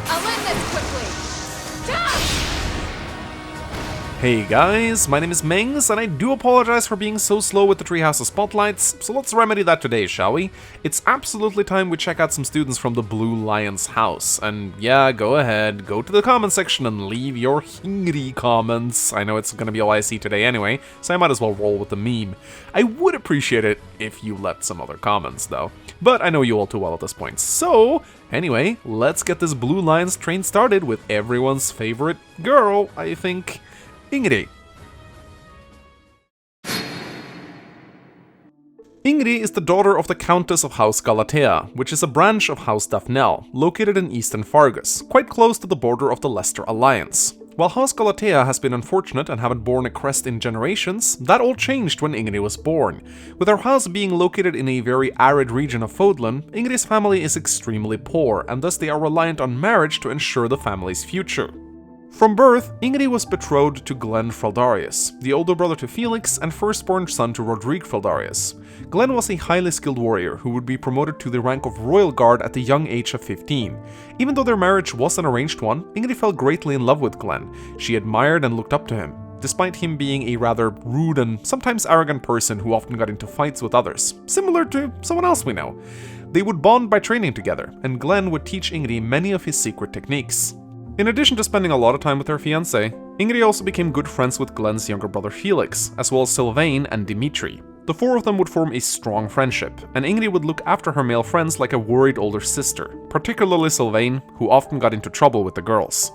I'll end this quickly. Jump! Hey guys, my name is Mangs, and I do apologize for being so slow with the Treehouse of Spotlights, so let's remedy that today, shall we? It's absolutely time we check out some students from the Blue Lion's house, and yeah, go ahead, go to the comment section and leave your Ingrid comments. I know it's gonna be all I see today anyway, so I might as well roll with the meme. I would appreciate it if you left some other comments though, but I know you all too well at this point, so anyway, let's get this Blue Lion's train started with everyone's favorite girl, I think. Ingrid. Ingrid is the daughter of the Countess of House Galatea, which is a branch of House Daphne, located in eastern Fargus, quite close to the border of the Leicester Alliance. While House Galatea has been unfortunate and haven't borne a crest in generations, that all changed when Ingrid was born. With her house being located in a very arid region of Fodlan, Ingrid's family is extremely poor, and thus they are reliant on marriage to ensure the family's future. From birth, Ingrid was betrothed to Glenn Fraldarius, the older brother to Felix and firstborn son to Roderick Fraldarius. Glenn was a highly skilled warrior who would be promoted to the rank of Royal Guard at the young age of 15. Even though their marriage was an arranged one, Ingrid fell greatly in love with Glenn. She admired and looked up to him, despite him being a rather rude and sometimes arrogant person who often got into fights with others, similar to someone else we know. They would bond by training together, and Glenn would teach Ingrid many of his secret techniques. In addition to spending a lot of time with her fiancé, Ingrid also became good friends with Glenn's younger brother Felix, as well as Sylvain and Dimitri. The four of them would form a strong friendship, and Ingrid would look after her male friends like a worried older sister, particularly Sylvain, who often got into trouble with the girls.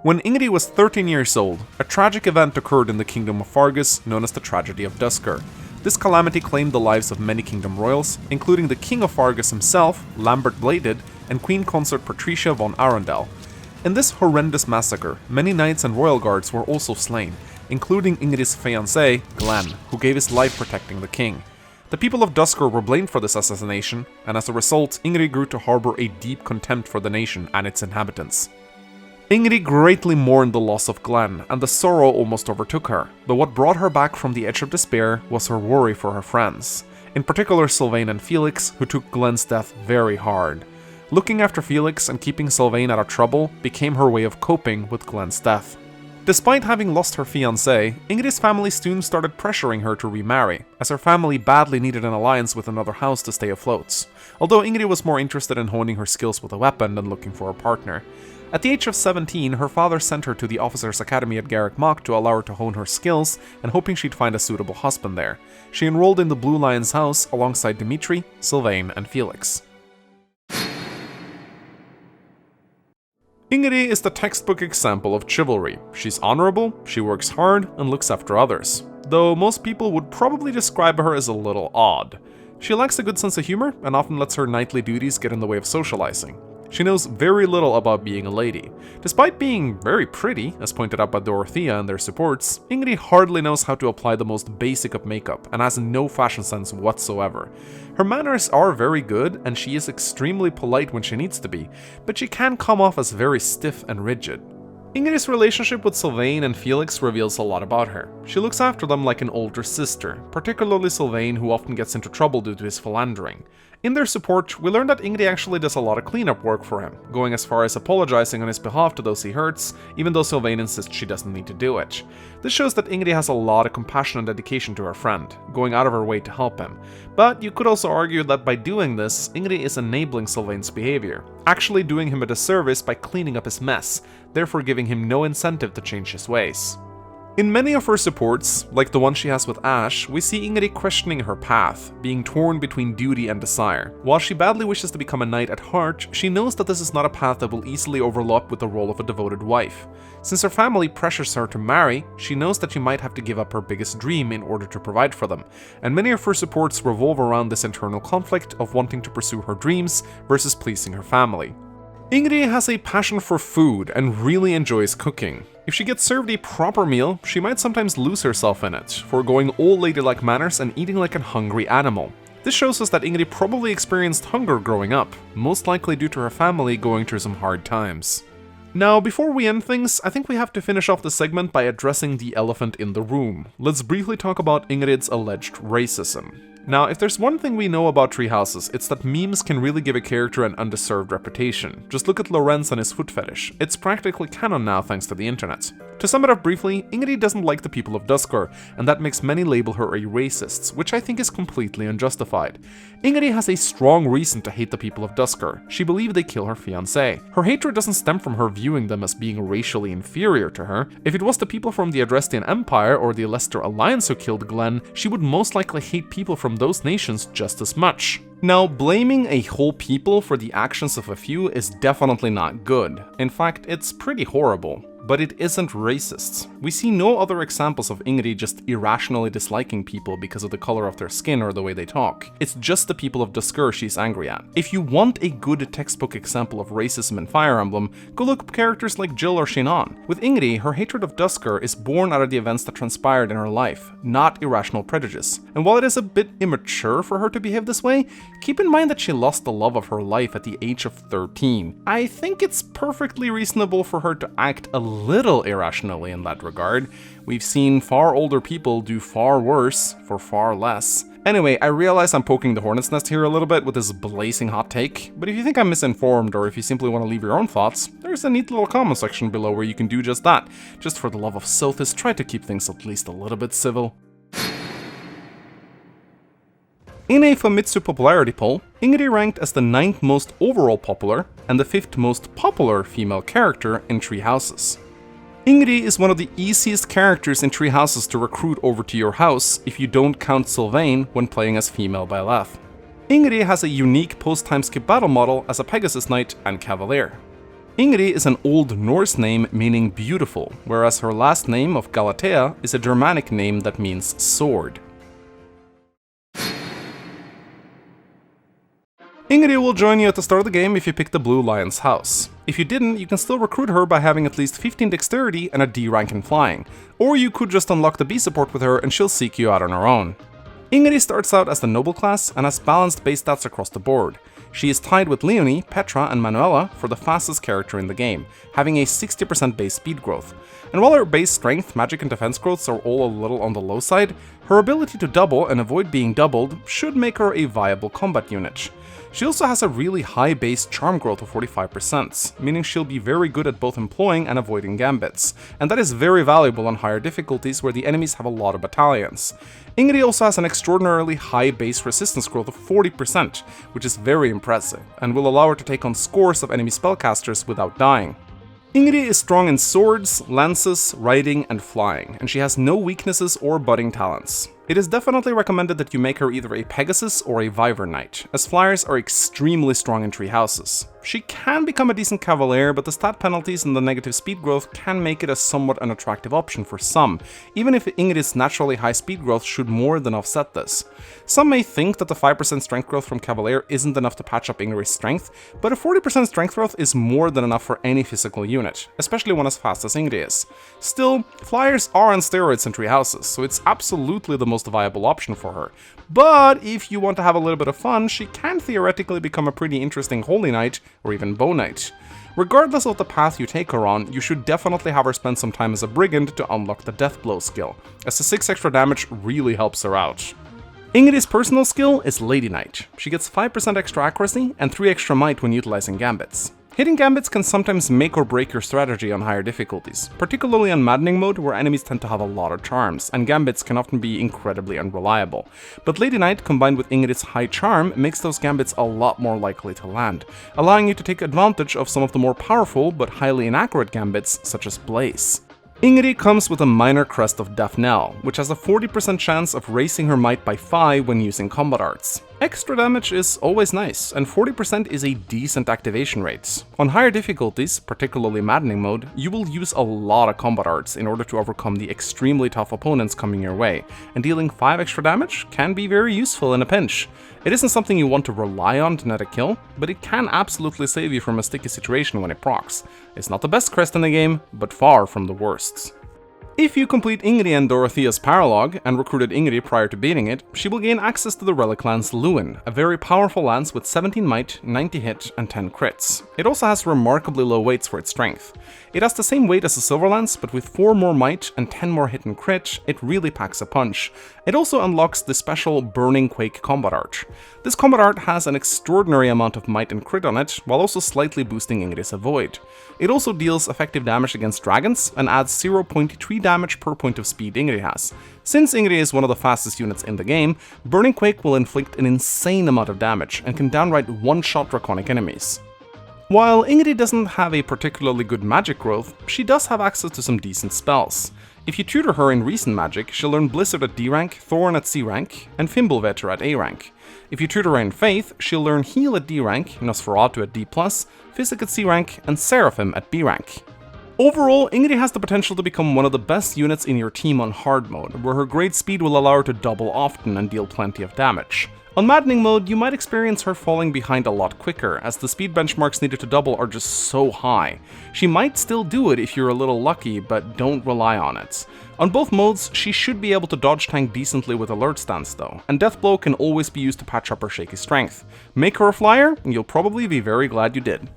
When Ingrid was 13 years old, a tragic event occurred in the Kingdom of Fargus known as the Tragedy of Dusker. This calamity claimed the lives of many kingdom royals, including the King of Fargus himself, Lambert Bladed, and Queen Consort Patricia von Arundel. In this horrendous massacre, many knights and royal guards were also slain, including Ingrid's fiancé, Glenn, who gave his life protecting the king. The people of Dusker were blamed for this assassination, and as a result, Ingrid grew to harbor a deep contempt for the nation and its inhabitants. Ingrid greatly mourned the loss of Glenn, and the sorrow almost overtook her, but what brought her back from the edge of despair was her worry for her friends, in particular Sylvain and Felix, who took Glenn's death very hard. Looking after Felix and keeping Sylvain out of trouble became her way of coping with Glenn's death. Despite having lost her fiancé, Ingrid's family soon started pressuring her to remarry, as her family badly needed an alliance with another house to stay afloat, although Ingrid was more interested in honing her skills with a weapon than looking for a partner. At the age of 17, her father sent her to the Officers' Academy at Garrick Mach to allow her to hone her skills, and hoping she'd find a suitable husband there. She enrolled in the Blue Lion's house alongside Dimitri, Sylvain, and Felix. Ingrid is the textbook example of chivalry. She's honorable, she works hard, and looks after others, though most people would probably describe her as a little odd. She lacks a good sense of humor and often lets her knightly duties get in the way of socializing. She knows very little about being a lady. Despite being very pretty, as pointed out by Dorothea and their supports, Ingrid hardly knows how to apply the most basic of makeup and has no fashion sense whatsoever. Her manners are very good and she is extremely polite when she needs to be, but she can come off as very stiff and rigid. Ingrid's relationship with Sylvain and Felix reveals a lot about her. She looks after them like an older sister, particularly Sylvain, who often gets into trouble due to his philandering. In their support, we learn that Ingrid actually does a lot of cleanup work for him, going as far as apologizing on his behalf to those he hurts, even though Sylvain insists she doesn't need to do it. This shows that Ingrid has a lot of compassion and dedication to her friend, going out of her way to help him. But you could also argue that by doing this, Ingrid is enabling Sylvain's behavior, actually doing him a disservice by cleaning up his mess, therefore giving him no incentive to change his ways. In many of her supports, like the one she has with Ash, we see Ingrid questioning her path, being torn between duty and desire. While she badly wishes to become a knight at heart, she knows that this is not a path that will easily overlap with the role of a devoted wife. Since her family pressures her to marry, she knows that she might have to give up her biggest dream in order to provide for them, and many of her supports revolve around this internal conflict of wanting to pursue her dreams versus pleasing her family. Ingrid has a passion for food and really enjoys cooking. If she gets served a proper meal, she might sometimes lose herself in it, foregoing all ladylike manners and eating like a hungry animal. This shows us that Ingrid probably experienced hunger growing up, most likely due to her family going through some hard times. Now, before we end things, I think we have to finish off the segment by addressing the elephant in the room. Let's briefly talk about Ingrid's alleged racism. Now, if there's one thing we know about treehouses, it's that memes can really give a character an undeserved reputation. Just look at Lorenz and his foot fetish. It's practically canon now thanks to the internet. To sum it up briefly, Ingrid doesn't like the people of Duscur, and that makes many label her a racist, which I think is completely unjustified. Ingrid has a strong reason to hate the people of Duscur. She believes they kill her fiancé. Her hatred doesn't stem from her viewing them as being racially inferior to her. If it was the people from the Adrestian Empire or the Leicester Alliance who killed Glenn, she would most likely hate people from those nations just as much. Now, blaming a whole people for the actions of a few is definitely not good. In fact, it's pretty horrible. But it isn't racist. We see no other examples of Ingrid just irrationally disliking people because of the color of their skin or the way they talk. It's just the people of Duscur she's angry at. If you want a good textbook example of racism in Fire Emblem, go look up characters like Jill or Shinon. With Ingrid, her hatred of Duscur is born out of the events that transpired in her life, not irrational prejudice. And while it is a bit immature for her to behave this way, keep in mind that she lost the love of her life at the age of 13. I think it's perfectly reasonable for her to act a little irrationally in that regard. We've seen far older people do far worse for far less. Anyway, I realize I'm poking the hornet's nest here a little bit with this blazing hot take, but if you think I'm misinformed or if you simply want to leave your own thoughts, there's a neat little comment section below where you can do just that. Just for the love of Sothis, try to keep things at least a little bit civil. In a Famitsu popularity poll, Ingrid ranked as the 9th most overall popular and the 5th most popular female character in Tree Houses. Ingrid is one of the easiest characters in Tree Houses to recruit over to your house if you don't count Sylvain when playing as female Byleth. Ingrid has a unique post-time skip battle model as a Pegasus Knight and Cavalier. Ingrid is an Old Norse name meaning beautiful, whereas her last name of Galatea is a Germanic name that means sword. Ingrid will join you at the start of the game if you pick the Blue Lion's house. If you didn't, you can still recruit her by having at least 15 dexterity and a D rank in flying, or you could just unlock the B support with her and she'll seek you out on her own. Ingrid starts out as the noble class and has balanced base stats across the board. She is tied with Leonie, Petra and Manuela for the fastest character in the game, having a 60% base speed growth. And while her base strength, magic and defense growths are all a little on the low side, her ability to double and avoid being doubled should make her a viable combat unit. She also has a really high base charm growth of 45%, meaning she'll be very good at both employing and avoiding gambits, and that is very valuable on higher difficulties where the enemies have a lot of battalions. Ingrid also has an extraordinarily high base resistance growth of 40%, which is very impressive, and will allow her to take on scores of enemy spellcasters without dying. Ingrid is strong in swords, lances, riding, and flying, and she has no weaknesses or budding talents. It is definitely recommended that you make her either a Pegasus or a Wyvern Knight, as flyers are extremely strong in Tree Houses. She can become a decent Cavalier, but the stat penalties and the negative speed growth can make it a somewhat unattractive option for some, even if Ingrid's naturally high speed growth should more than offset this. Some may think that the 5% strength growth from Cavalier isn't enough to patch up Ingrid's strength, but a 40% strength growth is more than enough for any physical unit, especially one as fast as Ingrid is. Still, flyers are on steroids in Tree Houses, so it's absolutely the most viable option for her. But if you want to have a little bit of fun, she can theoretically become a pretty interesting Holy Knight or even Bow Knight. Regardless of the path you take her on, you should definitely have her spend some time as a Brigand to unlock the Death Blow skill, as the 6 extra damage really helps her out. Ingrid's personal skill is Lady Knight. She gets 5% extra accuracy and 3 extra might when utilizing gambits. Hitting gambits can sometimes make or break your strategy on higher difficulties, particularly on Maddening mode where enemies tend to have a lot of charms, and gambits can often be incredibly unreliable. But Lady Knight combined with Ingrid's high charm makes those gambits a lot more likely to land, allowing you to take advantage of some of the more powerful but highly inaccurate gambits such as Blaze. Ingrid comes with a minor crest of Daphne, which has a 40% chance of raising her might by 5 when using combat arts. Extra damage is always nice, and 40% is a decent activation rate. On higher difficulties, particularly Maddening mode, you will use a lot of combat arts in order to overcome the extremely tough opponents coming your way, and dealing 5 extra damage can be very useful in a pinch. It isn't something you want to rely on to net a kill, but it can absolutely save you from a sticky situation when it procs. It's not the best crest in the game, but far from the worst. If you complete Ingrid and Dorothea's paralogue, and recruited Ingrid prior to beating it, she will gain access to the relic lance Lewin, a very powerful lance with 17 might, 90 hit, and 10 crits. It also has remarkably low weights for its strength. It has the same weight as a silver lance, but with 4 more might and 10 more hit and crit, it really packs a punch. It also unlocks the special Burning Quake combat art. This combat art has an extraordinary amount of might and crit on it, while also slightly boosting Ingrid's avoid. It also deals effective damage against dragons, and adds 0.3 damage per point of speed Ingrid has. Since Ingrid is one of the fastest units in the game, Burning Quake will inflict an insane amount of damage, and can downright one-shot draconic enemies. While Ingrid doesn't have a particularly good magic growth, she does have access to some decent spells. If you tutor her in recent magic, she'll learn Blizzard at D rank, Thorn at C rank, and Fimbulvetter at A rank. If you tutor her in Faith, she'll learn Heal at D rank, Nosferatu at D+, Physic at C rank, and Seraphim at B rank. Overall, Ingrid has the potential to become one of the best units in your team on hard mode, where her great speed will allow her to double often and deal plenty of damage. On maddening mode, you might experience her falling behind a lot quicker, as the speed benchmarks needed to double are just so high. She might still do it if you're a little lucky, but don't rely on it. On both modes, she should be able to dodge tank decently with alert stance though, and Death Blow can always be used to patch up her shaky strength. Make her a flyer, and you'll probably be very glad you did.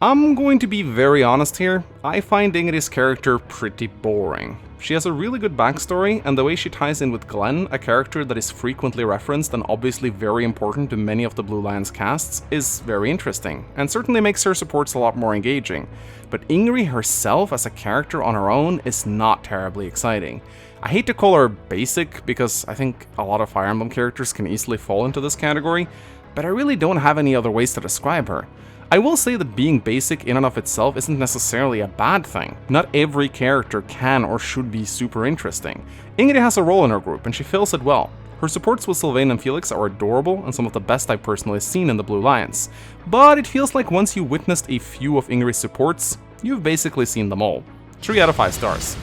I'm going to be very honest here, I find Ingrid's character pretty boring. She has a really good backstory, and the way she ties in with Glenn, a character that is frequently referenced and obviously very important to many of the Blue Lions casts, is very interesting, and certainly makes her supports a lot more engaging. But Ingrid herself as a character on her own is not terribly exciting. I hate to call her basic, because I think a lot of Fire Emblem characters can easily fall into this category, but I really don't have any other ways to describe her. I will say that being basic in and of itself isn't necessarily a bad thing. Not every character can or should be super interesting. Ingrid has a role in her group, and she fills it well. Her supports with Sylvain and Felix are adorable and some of the best I've personally seen in the Blue Lions. But it feels like once you witnessed a few of Ingrid's supports, you've basically seen them all. 3 out of 5 stars.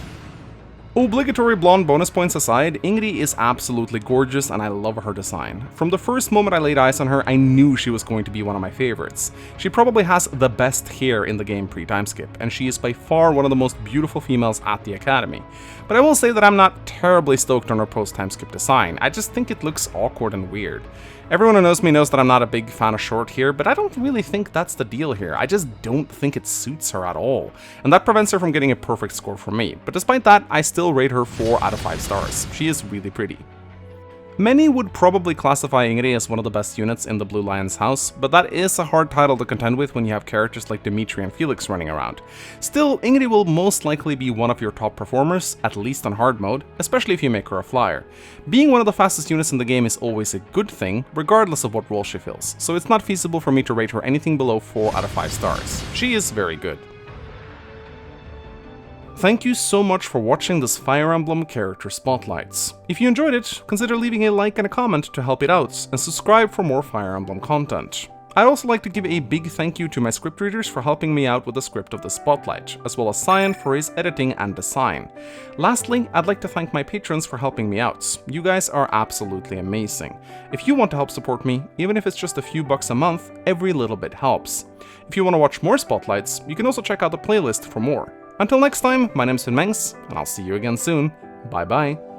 Obligatory blonde bonus points aside, Ingrid is absolutely gorgeous and I love her design. From the first moment I laid eyes on her, I knew she was going to be one of my favorites. She probably has the best hair in the game pre-timeskip, and she is by far one of the most beautiful females at the Academy. But I will say that I'm not terribly stoked on her post-timeskip design, I just think it looks awkward and weird. Everyone who knows me knows that I'm not a big fan of short hair, but I don't really think that's the deal here. I just don't think it suits her at all, and that prevents her from getting a perfect score from me. But despite that, I still rate her 4 out of 5 stars. She is really pretty. Many would probably classify Ingrid as one of the best units in the Blue Lions house, but that is a hard title to contend with when you have characters like Dimitri and Felix running around. Still, Ingrid will most likely be one of your top performers, at least on hard mode, especially if you make her a flyer. Being one of the fastest units in the game is always a good thing, regardless of what role she fills, so it's not feasible for me to rate her anything below 4 out of 5 stars. She is very good. Thank you so much for watching this Fire Emblem character spotlights. If you enjoyed it, consider leaving a like and a comment to help it out, and subscribe for more Fire Emblem content. I'd also like to give a big thank you to my script readers for helping me out with the script of the spotlight, as well as Cyan for his editing and design. Lastly, I'd like to thank my patrons for helping me out. You guys are absolutely amazing. If you want to help support me, even if it's just a few bucks a month, every little bit helps. If you want to watch more spotlights, you can also check out the playlist for more. Until next time, my name's Mangs, and I'll see you again soon. Bye bye.